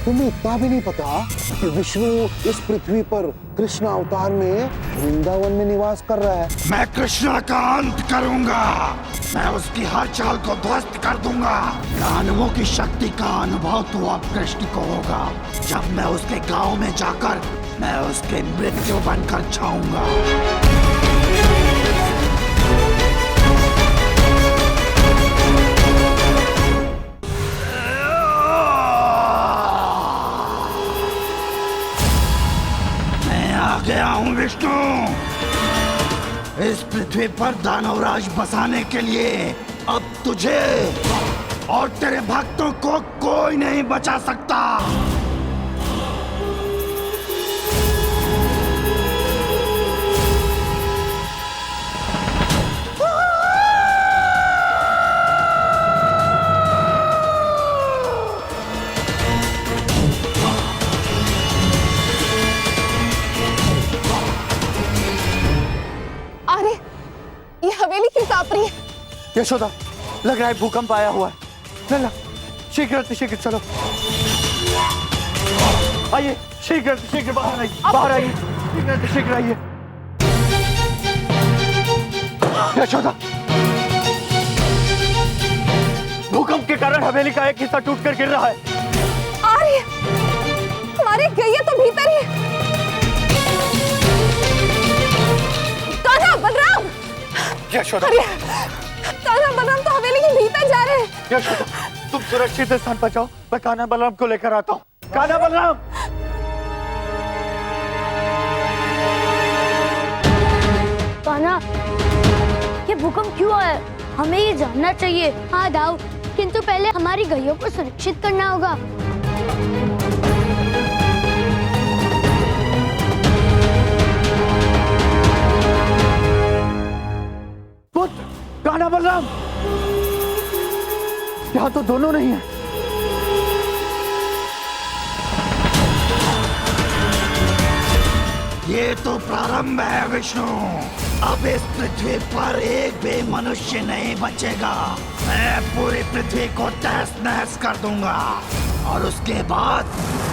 तुम्हें इतना भी नहीं पता कि विष्णु इस पृथ्वी पर कृष्ण अवतार में वृंदावन में निवास कर रहा है। मैं कृष्ण का अंत करूंगा। मैं उसकी हर चाल को ध्वस्त कर दूंगा। दानवों की शक्ति का अनुभव तो अब कृष्ण को होगा। जब मैं उसके गांव में जाकर मैं उसके मृत्यु बनकर छाऊंगा। आ गया हूँ विष्णु, इस पृथ्वी पर दानवराज बसाने के लिए। अब तुझे और तेरे भक्तों को कोई नहीं बचा सकता। हवेली क्यों कांप रही है? यशोदा, लग रहा है भूकंप आया हुआ है। ला, शीघ्र चलो। आइए, शीघ्र बाहर आइए, शीघ्र आइए। यशोदा, भूकंप के कारण हवेली का एक हिस्सा टूटकर गिर रहा है। अरे, हमारी गैया तो भीतर ही है। बलराम! यशोदा, कान्हा बलराम तो हवेली के भीतर जा रहे हैं। यशोदा, तुम सुरक्षित स्थान पर जाओ, मैं कान्हा बलराम को लेकर आता हूँ। कान्हा बलराम! कान्हा, ये भूकंप क्यों आया? हमें ये जानना चाहिए। हाँ दाऊ, किंतु पहले हमारी गैयों को सुरक्षित करना होगा। कान्हा बलराम, यहाँ तो दोनों नहीं है। ये तो प्रारंभ है विष्णु। अब इस पृथ्वी पर एक भी मनुष्य नहीं बचेगा। मैं पूरी पृथ्वी को तहस नहस कर दूंगा और उसके बाद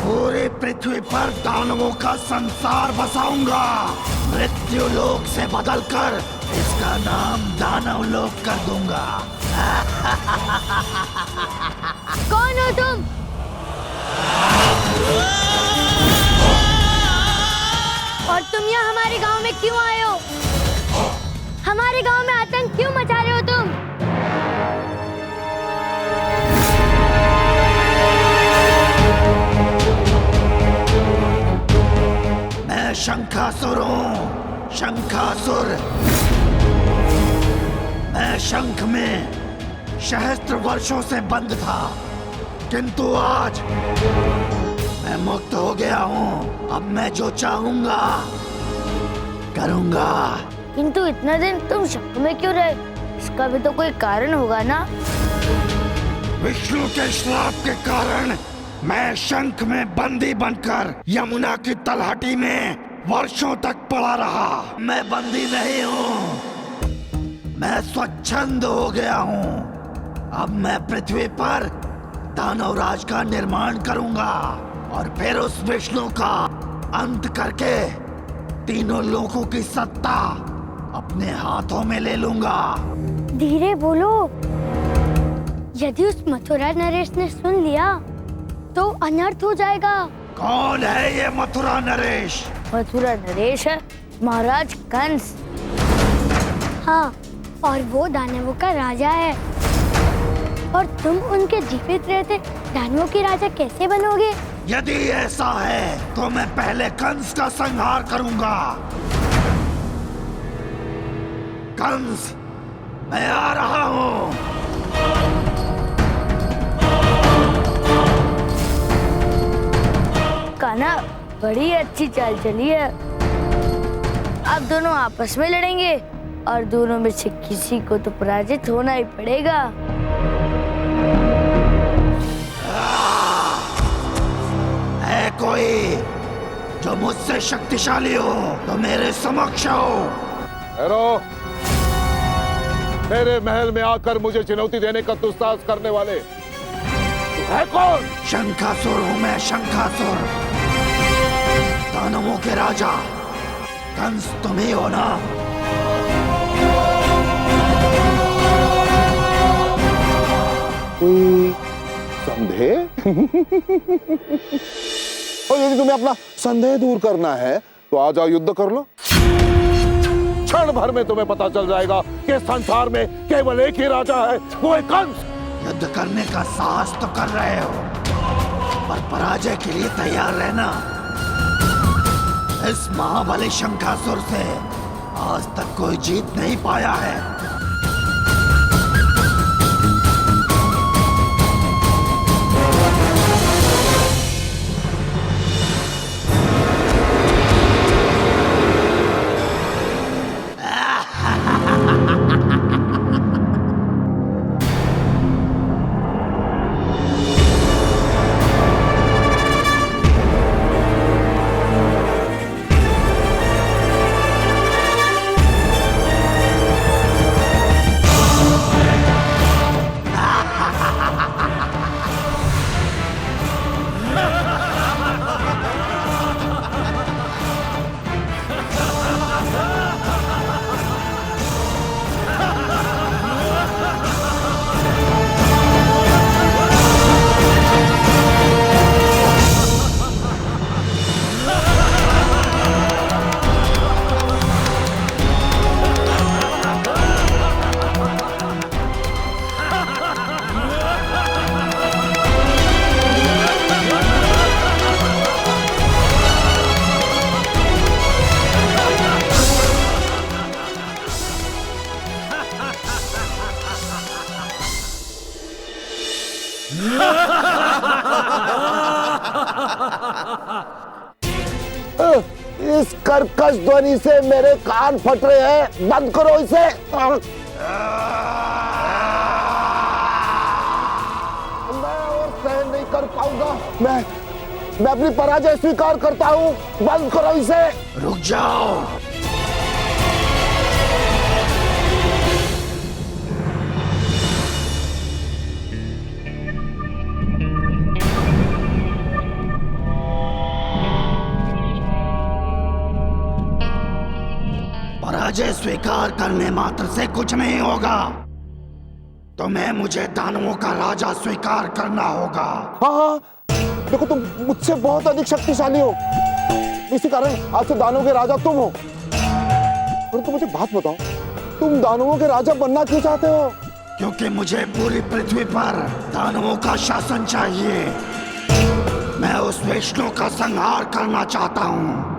पूरी पृथ्वी पर दानवों का संसार बसाऊंगा। मृत्यु लोक से बदलकर इसका नाम दानव लोक कर दूंगा। कौन हो तुम? और तुम यहाँ हमारे गांव में क्यों आए हो? हमारे गांव में आतंक क्यों मचा रहे हो तुम? मैं शंखासुर हूँ, शंखासुर। मैं शंख में सहस्त्र वर्षों से बंद था, किंतु आज मैं मुक्त हो गया हूँ। अब मैं जो चाहूंगा करूंगा। किंतु इतना दिन तुम शंख में क्यों रहे? इसका भी तो कोई कारण होगा ना? विष्णु के श्राप के कारण मैं शंख में बंदी बनकर यमुना की तलहटी में वर्षों तक पड़ा रहा। मैं बंदी नहीं हूँ, मैं स्वच्छंद हो गया हूँ। अब मैं पृथ्वी पर दानवराज का निर्माण करूंगा और फिर उस विष्णु का अंत करके तीनों लोगों की सत्ता अपने हाथों में ले लूंगा। धीरे बोलो, यदि उस मथुरा नरेश ने सुन लिया तो अनर्थ हो जाएगा। कौन है ये मथुरा नरेश? मथुरा नरेश है महाराज कंस। हाँ, और वो दानवों का राजा है। और तुम उनके जीवित रहते दानवों के राजा कैसे बनोगे? यदि ऐसा है तो मैं पहले कंस का संहार करूंगा। कंस, मैं आ रहा हूँ। कान्हा, बड़ी अच्छी चाल चली है। अब दोनों आपस में लड़ेंगे और दोनों में से किसी को तो पराजित होना ही पड़ेगा। है कोई जो मुझसे शक्तिशाली हो तो मेरे समक्ष आओ। हेरो, मेरे महल में आकर मुझे चुनौती देने का दुस्साहस करने वाले, तू है कौन? शंखासुर हूं मैं, शंखासुर, दानवों के राजा। कंस तुम ही हो ना? कोई संदेह? और यदि तुम्हें अपना संदेह दूर करना है तो आ जाओ, युद्ध कर लो। क्षण भर में तुम्हें पता चल जाएगा कि संसार में केवल एक ही राजा है, वो है कंस। युद्ध करने का साहस तो कर रहे हो, पर पराजय के लिए तैयार रहना। इस महाबली शंखासुर से आज तक कोई जीत नहीं पाया है। इस कर्कश ध्वनि से मेरे कान फट रहे हैं, बंद करो इसे। मैं और सहन नहीं कर पाऊंगा। मैं अपनी पराजय स्वीकार करता हूं, बंद करो इसे। रुक जाओ। पराजय स्वीकार करने मात्र से कुछ नहीं होगा। तुम्हें मुझे दानवों का राजा स्वीकार करना होगा। हाँ, देखो तुम मुझसे बहुत अधिक शक्तिशाली हो, इसी कारण आज से दानवों के राजा तुम हो। परंतु मुझे बात बताओ, तुम दानवों के राजा बनना क्यों चाहते हो? क्योंकि मुझे पूरी पृथ्वी पर दानवों का शासन चाहिए। मैं उस विष्णु का संहार करना चाहता हूँ।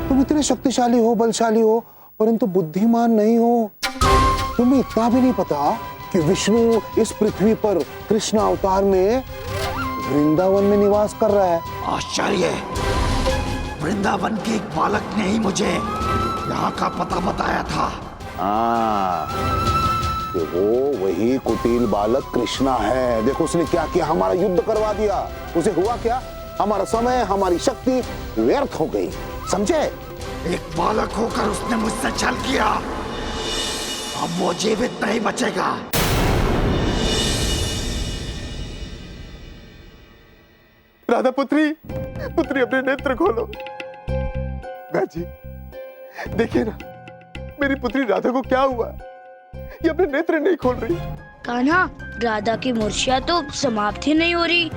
तुम इतने शक्तिशाली हो, बलशाली हो, परंतु बुद्धिमान नहीं हो। तुम्हें इतना भी नहीं पता कि विष्णु इस पृथ्वी पर कृष्ण अवतार में वृंदावन में निवास कर रहा है। आश्चर्य, वृंदावन के एक बालक ने ही मुझे यहाँ का पता बताया था। कि वो वही कुटिल बालक कृष्णा है। देखो उसने क्या किया, हमारा युद्ध करवा दिया। उसे हुआ क्या, हमारा समय, हमारी शक्ति व्यर्थ हो गई, समझे? एक बालक होकर उसने मुझसे छल किया। अब वो जीवित नहीं बचेगा। राधा पुत्री, पुत्री अपने नेत्र खोलो। गाजी, देखिए ना, मेरी पुत्री राधा को क्या हुआ? ये अपने नेत्र नहीं खोल रही। कान्हा, राधा की मूर्छा तो समाप्त ही नहीं हो रही।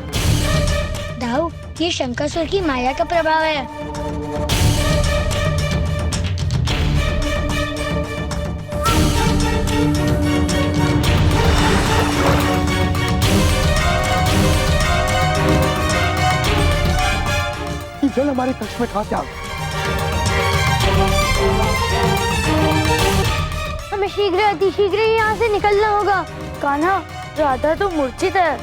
दाऊ, ये शंखासुर की माया का प्रभाव है। ये जल हमारे कक्ष में कहां से आ गया? हमें शीघ्र अतिशीघ्र यहाँ से निकलना होगा। कान्हा, राधा तो मूर्छित है।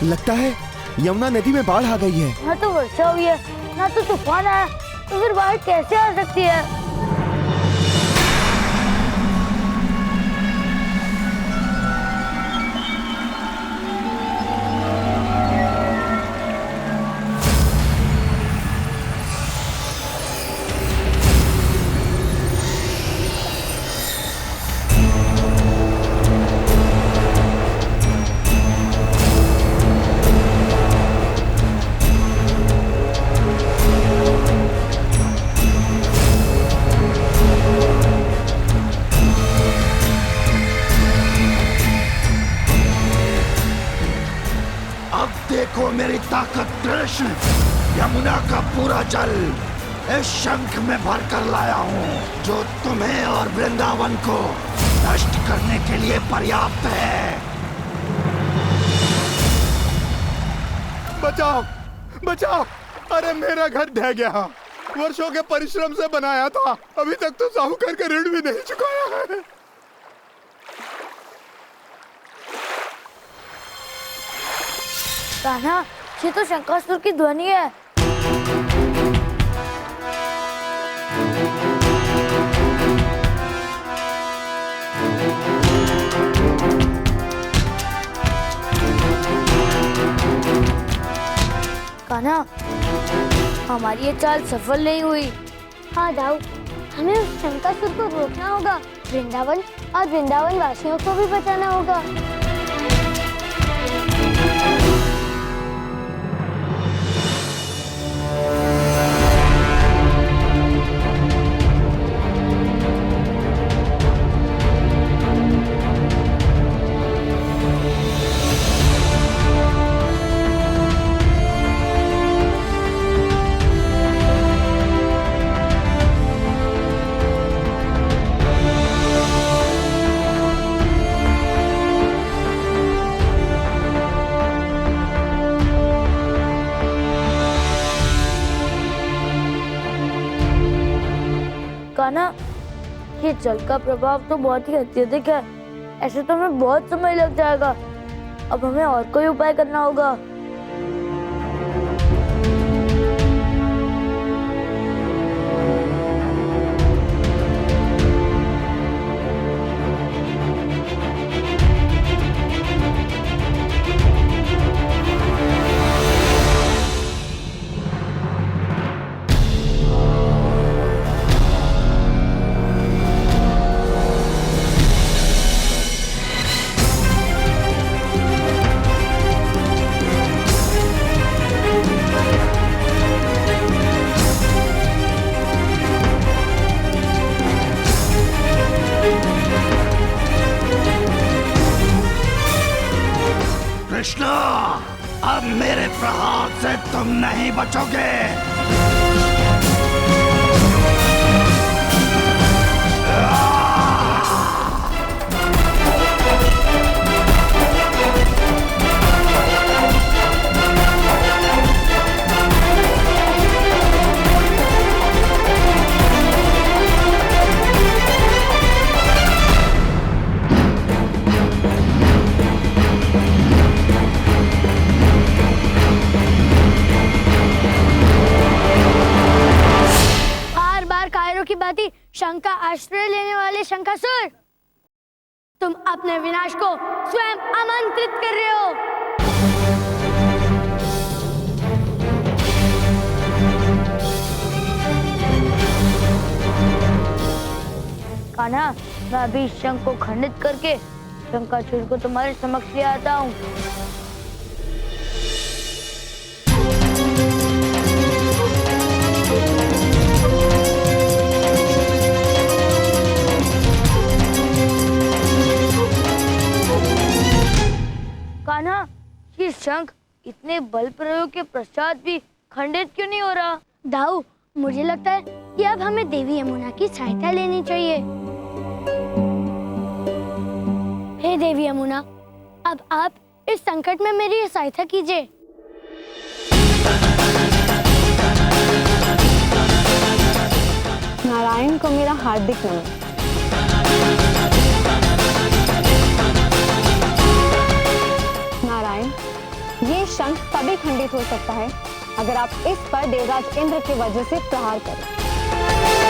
लगता है यमुना नदी में बाढ़ आ गई है। ना तो वर्षा हुई है, ना तो तूफान आया, तो फिर बाढ़ कैसे आ सकती है? कृष्ण यमुना का पूरा जल इस शंख में भरकर लाया हूँ, जो तुम्हें और वृंदावन को नष्ट करने के लिए पर्याप्त है। बचाओ, बचाओ! अरे मेरा घर ढह गया, वर्षों के परिश्रम से बनाया था, अभी तक तो साहूकार का ऋण भी नहीं चुकाया है। कान्हा, ये तो शंकासुर की ध्वनि है। कान्हा, हमारी ये चाल सफल नहीं हुई। हाँ दाऊ, हमें उस शंकासुर को रोकना होगा, वृंदावन और वृंदावन वासियों को भी बचाना होगा। कान्हा, ये जल का प्रभाव तो बहुत ही अत्यधिक है, ऐसे तो हमें बहुत समय लग जाएगा। अब हमें और कोई उपाय करना होगा। कृष्णा, अब मेरे प्रहार से तुम नहीं बचोगे। की बाती शंख का आश्रय लेने वाले शंकासुर, तुम अपने विनाश को स्वयं आमंत्रित कर रहे हो। कान्हा, मैं अभी शंख को खंडित करके शंकासुर को तुम्हारे समक्ष ले आता हूँ। कान्हा, ये शंख इतने बल प्रयोग के पश्चात भी खंडित क्यों नहीं हो रहा? दाऊ, मुझे लगता है कि अब हमें देवी यमुना की सहायता लेनी चाहिए। हे देवी यमुना, अब आप इस संकट में मेरी सहायता कीजिए। नारायण को मेरा हार्दिक नमन। नारायण, ये शंख तभी खंडित हो सकता है अगर आप इस पर देवराज इंद्र के वज्र से प्रहार करें।